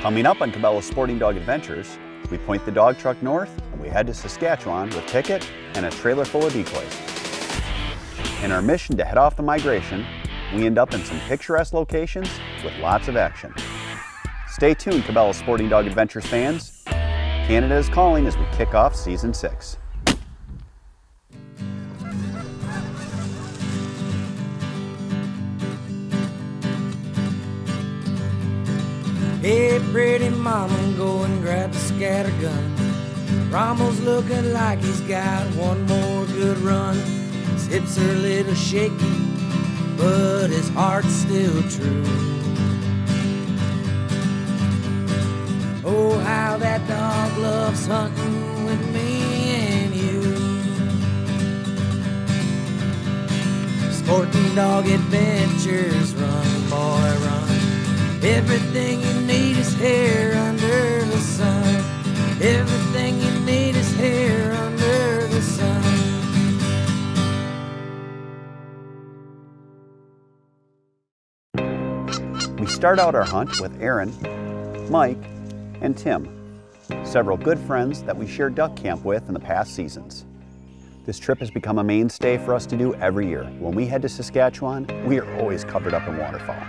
Coming up on Cabela's Sporting Dog Adventures, we point the dog truck north and we head to Saskatchewan with Pickett and a trailer full of decoys. In our mission to head off the migration, we end up in some picturesque locations with lots of action. Stay tuned, Cabela's Sporting Dog Adventures fans. Canada is calling as we kick off Season 6. Hey, pretty mama, go and grab the scattergun. Rommel's looking like he's got one more good run. His hips are a little shaky, but his heart's still true. Oh, how that dog loves hunting with me and you. Sporting Dog Adventures, run, boy, run. Everything you need is here under the sun. Everything you need is here under the sun. We start out our hunt with Aaron, Mike, and Tim, several good friends that we shared duck camp with in the past seasons. This trip has become a mainstay for us to do every year. When we head to Saskatchewan, we are always covered up in waterfowl.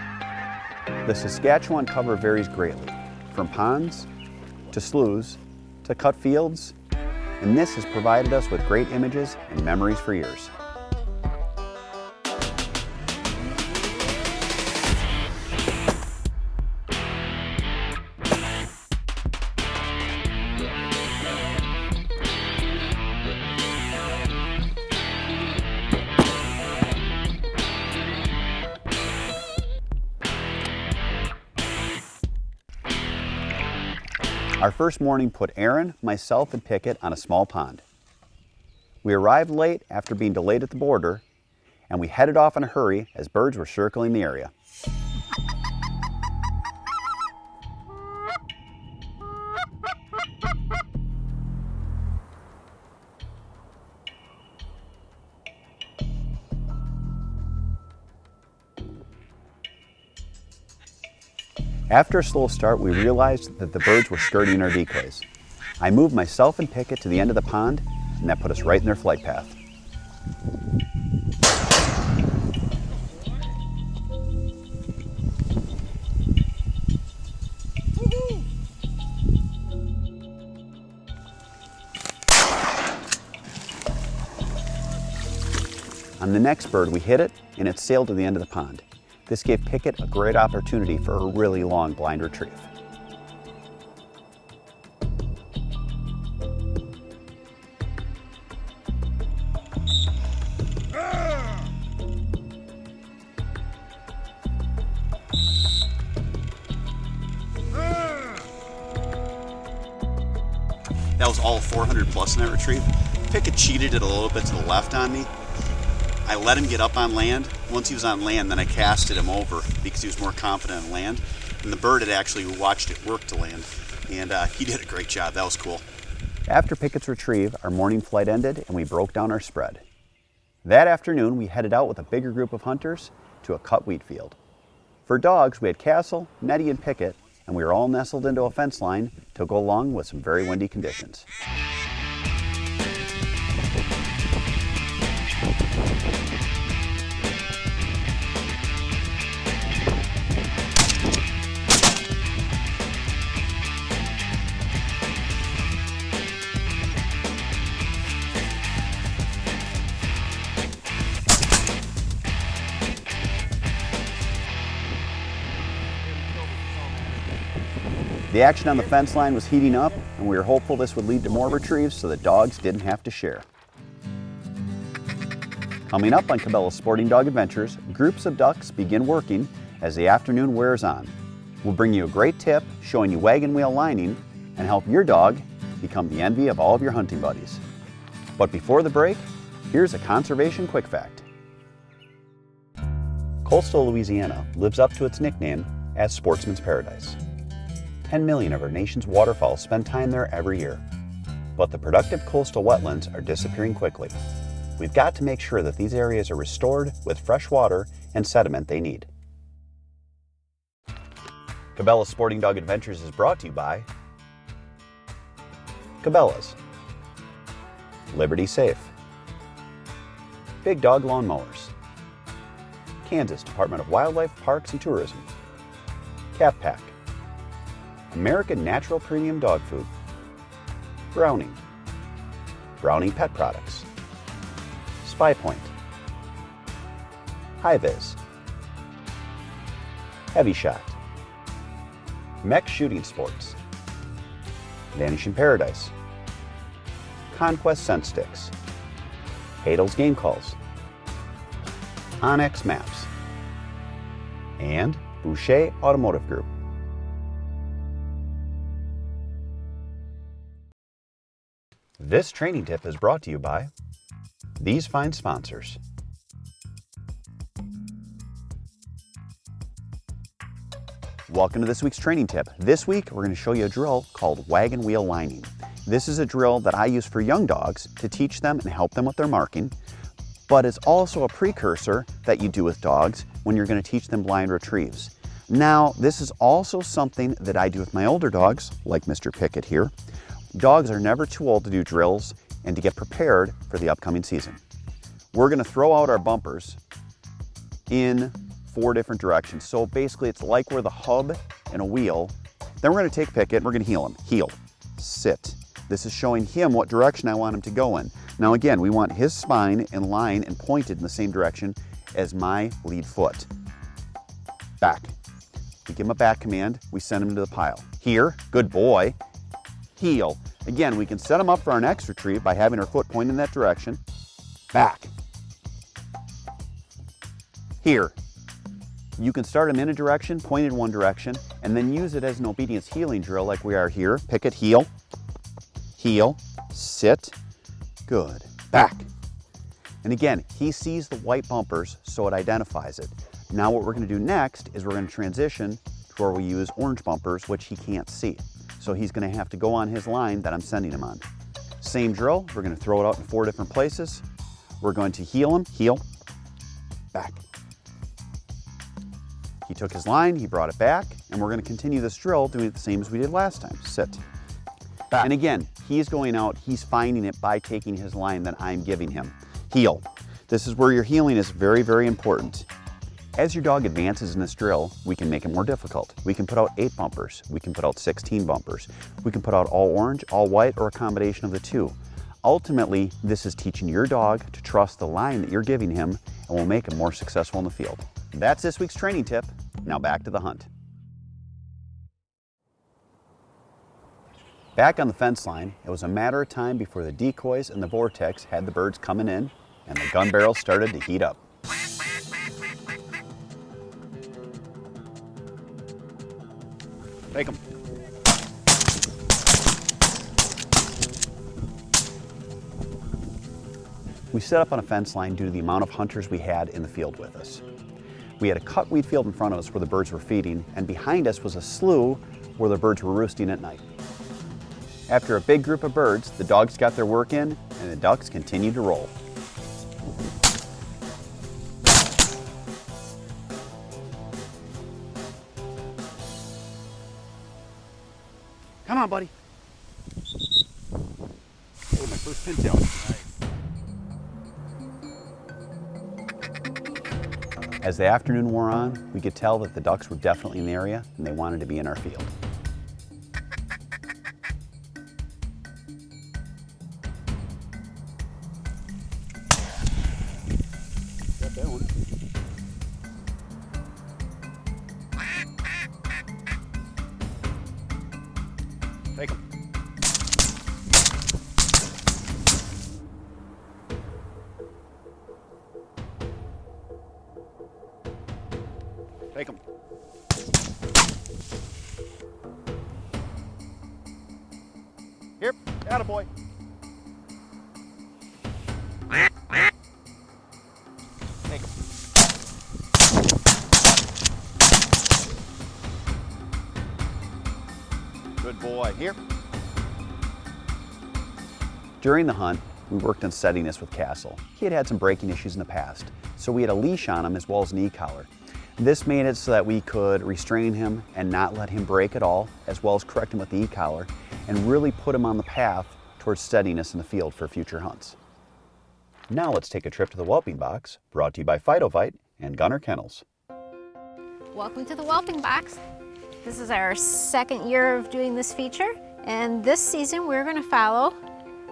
The Saskatchewan cover varies greatly, from ponds to sloughs to cut fields, and this has provided us with great images and memories for years. Our first morning put Aaron, myself, and Pickett on a small pond. We arrived late after being delayed at the border, and we headed off in a hurry as birds were circling the area. After a slow start, we realized that the birds were skirting our decoys. I moved myself and Pickett to the end of the pond, and that put us right in their flight path. On the next bird, we hit it, and it sailed to the end of the pond. This gave Pickett a great opportunity for a really long blind retrieve. That was all 400 plus in that retrieve. Pickett cheated it a little bit to the left on me. I let him get up on land. Once he was on land, then I casted him over because he was more confident on land. And the bird had actually watched it work to land. And he did a great job. That was cool. After Pickett's retrieve, our morning flight ended and we broke down our spread. That afternoon, we headed out with a bigger group of hunters to a cut wheat field. For dogs, we had Castle, Nettie, and Pickett, and we were all nestled into a fence line to go along with some very windy conditions. The action on the fence line was heating up, and we were hopeful this would lead to more retrieves so the dogs didn't have to share. Coming up on Cabela's Sporting Dog Adventures, groups of ducks begin working as the afternoon wears on. We'll bring you a great tip showing you wagon wheel lining and help your dog become the envy of all of your hunting buddies. But before the break, here's a conservation quick fact. Coastal Louisiana lives up to its nickname as Sportsman's Paradise. 10 million of our nation's waterfowl spend time there every year. But the productive coastal wetlands are disappearing quickly. We've got to make sure that these areas are restored with fresh water and sediment they need. Cabela's Sporting Dog Adventures is brought to you by Cabela's, Liberty Safe, Big Dog Lawn Mowers, Kansas Department of Wildlife, Parks and Tourism, Cat Pack, American Natural Premium Dog Food, Browning, Browning Pet Products, Spy Point, High-Vis, Heavy Shot, Mech Shooting Sports, Vanishing Paradise, Conquest Scent Sticks, Hadel's Game Calls, Onyx Maps, and Boucher Automotive Group. This training tip is brought to you by these fine sponsors. Welcome to this week's training tip. This week we're going to show you a drill called wagon wheel lining. This is a drill that I use for young dogs to teach them and help them with their marking, but it's also a precursor that you do with dogs when you're going to teach them blind retrieves. Now, this is also something that I do with my older dogs, like Mr. Pickett here. Dogs are never too old to do drills and to get prepared for the upcoming season. We're going to throw out our bumpers in 4 different directions. So basically it's like we're the hub and a wheel. Then we're going to take Pickett and we're going to heel him. Heel, sit. This is showing him what direction I want him to go in. Now again, we want his spine in line and pointed in the same direction as my lead foot. Back. We give him a back command, we send him to the pile. Here, good boy. Heel. Again, we can set him up for our next retrieve by having our foot point in that direction. Back. Here. You can start him in a direction, point in one direction, and then use it as an obedience heeling drill like we are here. Pickett, heel, heel, sit, good, back. And again, he sees the white bumpers, so it identifies it. Now what we're gonna do next is we're gonna transition to where we use orange bumpers, which he can't see. So he's gonna have to go on his line that I'm sending him on. Same drill, we're gonna throw it out in 4 different places. We're going to heel him, heel, back. He took his line, he brought it back, and we're gonna continue this drill doing it the same as we did last time. Sit, back. And again, he's going out, he's finding it by taking his line that I'm giving him. Heel. This is where your heeling is very, very important. As your dog advances in this drill, we can make it more difficult. We can put out 8 bumpers. We can put out 16 bumpers. We can put out all orange, all white, or a combination of the 2. Ultimately, this is teaching your dog to trust the line that you're giving him and will make him more successful in the field. That's this week's training tip. Now back to the hunt. Back on the fence line, it was a matter of time before the decoys and the vortex had the birds coming in and the gun barrels started to heat up. Take them. We set up on a fence line due to the amount of hunters we had in the field with us. We had a cut wheat field in front of us where the birds were feeding, and behind us was a slough where the birds were roosting at night. After a big group of birds, the dogs got their work in, and the ducks continued to roll. Come on, buddy. Oh, my first pintail. Nice. As the afternoon wore on, we could tell that the ducks were definitely in the area and they wanted to be in our field. Got that one. Take him. Take him. Here, attaboy. Take him. Good boy. Here. During the hunt, we worked on setting this with Castle. He had had some breaking issues in the past, so we had a leash on him as well as an e-collar. This made it so that we could restrain him and not let him break at all, as well as correct him with the e-collar, and really put him on the path towards steadiness in the field for future hunts. Now let's take a trip to the whelping box, brought to you by Phytovite and Gunner Kennels. Welcome to the whelping box. This is our second year of doing this feature, and this season we're going to follow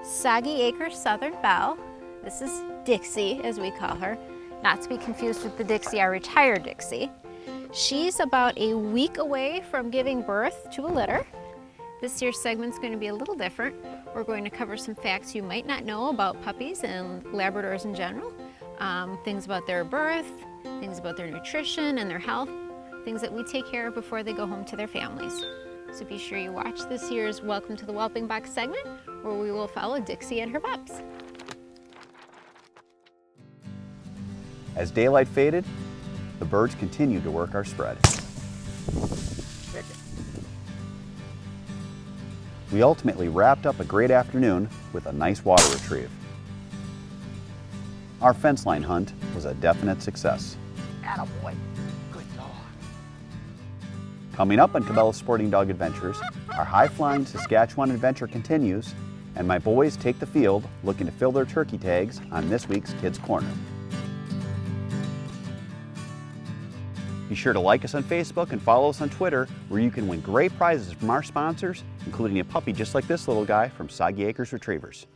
Soggy Acres Southern Belle. This is Dixie, as we call her, not to be confused with the Dixie, our retired Dixie. She's about a week away from giving birth to a litter. This year's segment's going to be a little different. We're going to cover some facts you might not know about puppies and Labradors in general, things about their birth, things about their nutrition and their health, things that we take care of before they go home to their families. So be sure you watch this year's Welcome to the Whelping Box segment, where we will follow Dixie and her pups. As daylight faded, the birds continued to work our spread. We ultimately wrapped up a great afternoon with a nice water retrieve. Our fence line hunt was a definite success. Attaboy. Good dog. Coming up on Cabela's Sporting Dog Adventures, our high-flying Saskatchewan adventure continues, and my boys take the field looking to fill their turkey tags on this week's Kids Corner. Be sure to like us on Facebook and follow us on Twitter, where you can win great prizes from our sponsors, including a puppy just like this little guy from Soggy Acres Retrievers.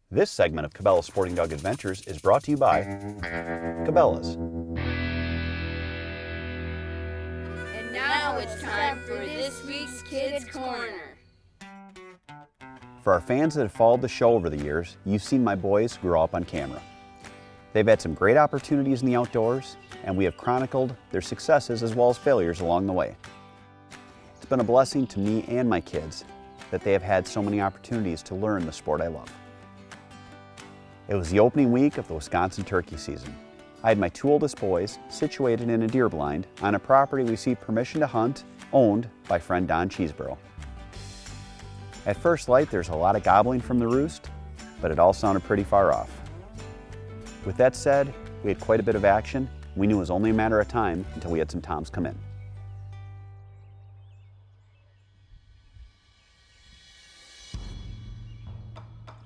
This segment of Cabela's Sporting Dog Adventures is brought to you by Cabela's. And now it's time for this week's Kids Corner. For our fans that have followed the show over the years, you've seen my boys grow up on camera. They've had some great opportunities in the outdoors, and we have chronicled their successes as well as failures along the way. It's been a blessing to me and my kids that they have had so many opportunities to learn the sport I love. It was the opening week of the Wisconsin turkey season. I had my two oldest boys situated in a deer blind on a property we received permission to hunt, owned by friend Don Cheeseborough. At first light, there's a lot of gobbling from the roost, but it all sounded pretty far off. With that said, we had quite a bit of action. We knew it was only a matter of time until we had some toms come in.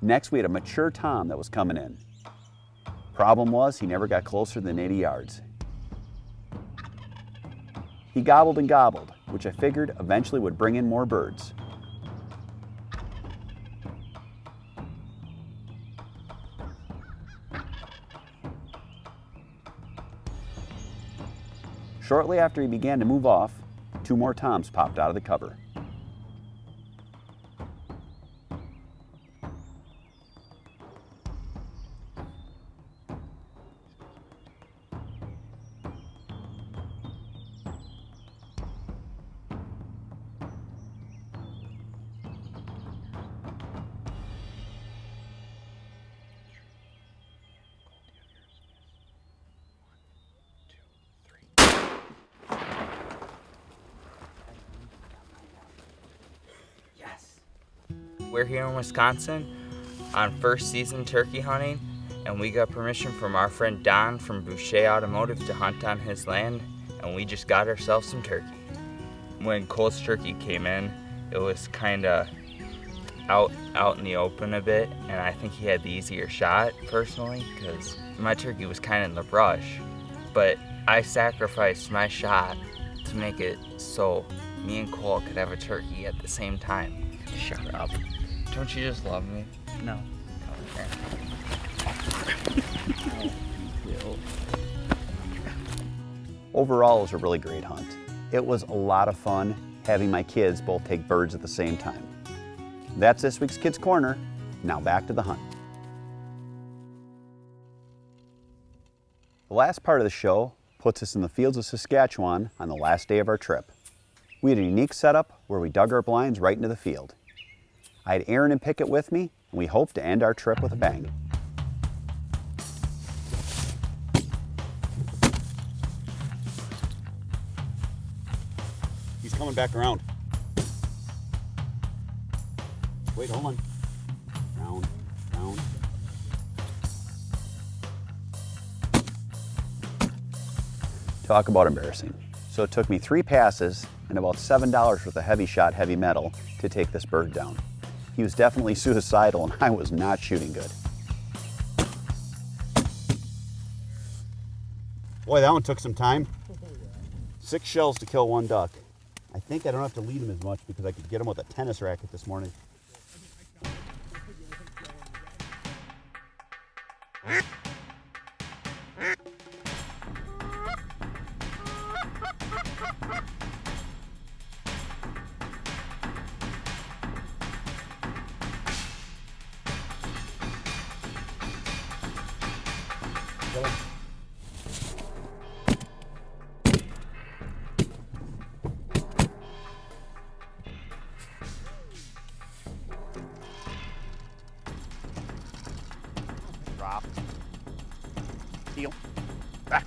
Next, we had a mature tom that was coming in. Problem was, he never got closer than 80 yards. He gobbled and gobbled, which I figured eventually would bring in more birds. Shortly after he began to move off, two more toms popped out of the cover. We're here in Wisconsin on first season turkey hunting, and we got permission from our friend Don from Boucher Automotive to hunt on his land, and we just got ourselves some turkey. When Cole's turkey came in, it was kind of out in the open a bit, and I think he had the easier shot personally because my turkey was kind of in the brush, but I sacrificed my shot to make it so me and Cole could have a turkey at the same time. Shut up. Don't you just love me? No. Overall, it was a really great hunt. It was a lot of fun having my kids both take birds at the same time. That's this week's Kids Corner. Now back to the hunt. The last part of the show puts us in the fields of Saskatchewan on the last day of our trip. We had a unique setup where we dug our blinds right into the field. I had Aaron and Pickett with me, and we hoped to end our trip with a bang. He's coming back around. Wait, hold on. Round, round. Talk about embarrassing. So it took me 3 passes and about $7 worth of heavy shot heavy metal to take this bird down. He was definitely suicidal and I was not shooting good. Boy, that one took some time. 6 shells to kill 1 duck. I think I don't have to lead him as much because I could get him with a tennis racket this morning. Drop. Heel. Back.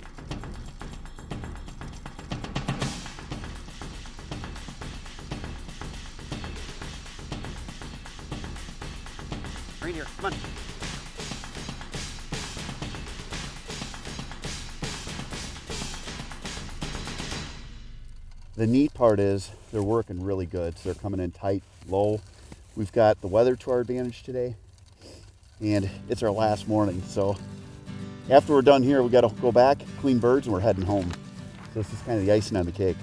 Right here. Come on. The neat part is they're working really good. So they're coming in tight, low. We've got the weather to our advantage today. And it's our last morning, so after we're done here, we got to go back, clean birds, and we're heading home. So this is kind of the icing on the cake.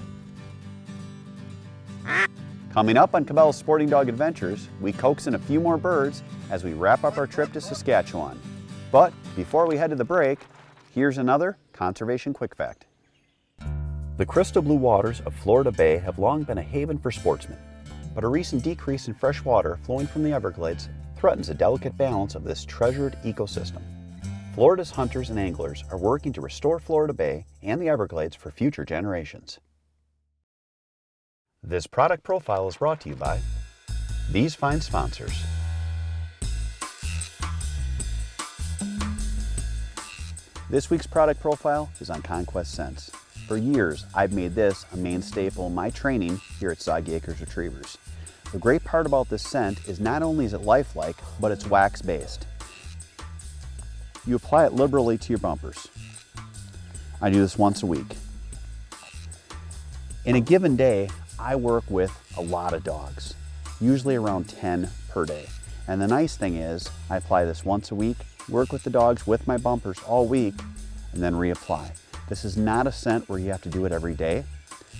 Coming up on Cabela's Sporting Dog Adventures, we coax in a few more birds as we wrap up our trip to Saskatchewan. But before we head to the break, here's another conservation quick fact. The crystal blue waters of Florida Bay have long been a haven for sportsmen, but a recent decrease in fresh water flowing from the Everglades threatens a delicate balance of this treasured ecosystem. Florida's hunters and anglers are working to restore Florida Bay and the Everglades for future generations. This product profile is brought to you by these fine sponsors. This week's product profile is on Conquest Scents. For years, I've made this a main staple in my training here at Soggy Acres Retrievers. The great part about this scent is not only is it lifelike, but it's wax-based. You apply it liberally to your bumpers. I do this once a week. In a given day, I work with a lot of dogs, usually around 10 per day. And the nice thing is, I apply this once a week, work with the dogs with my bumpers all week, and then reapply. This is not a scent where you have to do it every day.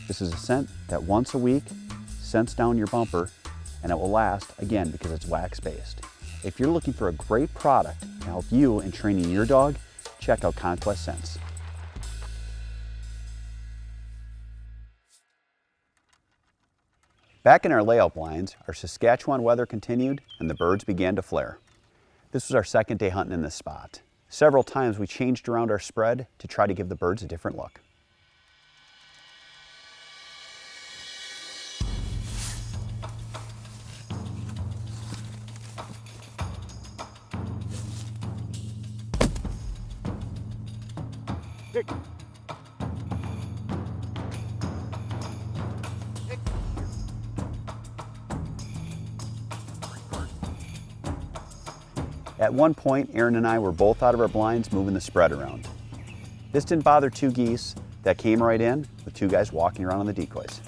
This is a scent that once a week scents down your bumper, and it will last, again, because it's wax-based. If you're looking for a great product to help you in training your dog, check out Conquest Scents. Back in our layout blinds, our Saskatchewan weather continued and the birds began to flare. This was our second day hunting in this spot. Several times we changed around our spread to try to give the birds a different look. Pick. At one point, Aaron and I were both out of our blinds moving the spread around. This didn't bother 2 geese that came right in with 2 guys walking around on the decoys.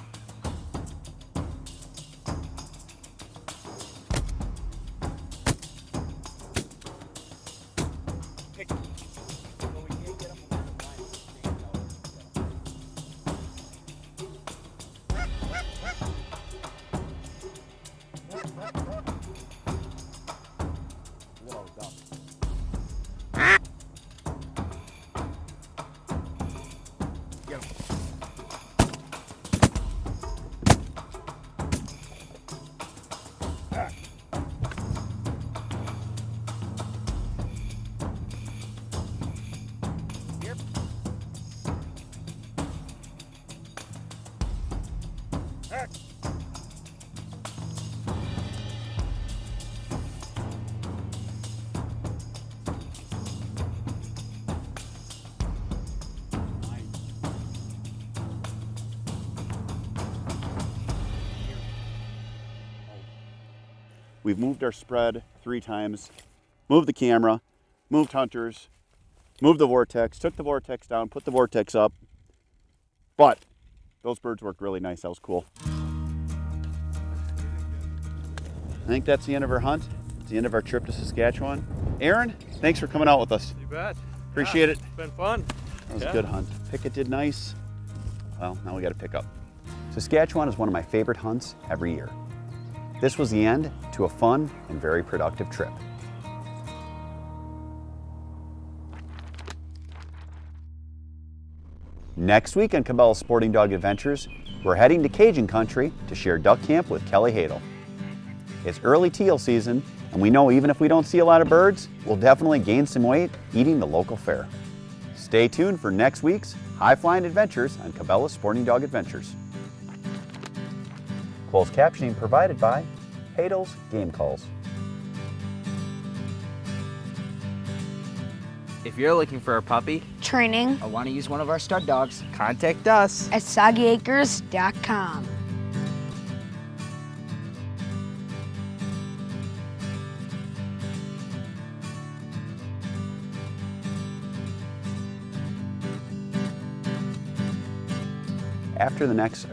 We've moved our spread 3 times, moved the camera, moved hunters, moved the vortex, took the vortex down, put the vortex up. But those birds worked really nice. That was cool. I think that's the end of our hunt. It's the end of our trip to Saskatchewan. Aaron, thanks for coming out with us. You bet. Appreciate it. It's been fun. That was a good hunt. Pickett did nice. Well, now we got to pick up. Saskatchewan is one of my favorite hunts every year. This was the end to a fun and very productive trip. Next week on Cabela's Sporting Dog Adventures, we're heading to Cajun country to share duck camp with Kelly Hadel. It's early teal season, and we know even if we don't see a lot of birds, we'll definitely gain some weight eating the local fare. Stay tuned for next week's high-flying adventures on Cabela's Sporting Dog Adventures. Closed captioning provided by Hadel's Game Calls. If you're looking for a puppy training or want to use one of our stud dogs, contact us at soggyacres.com. After the next,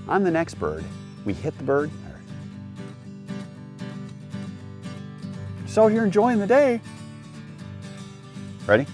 on the next bird, we hit the bird. So you're enjoying the day. Ready?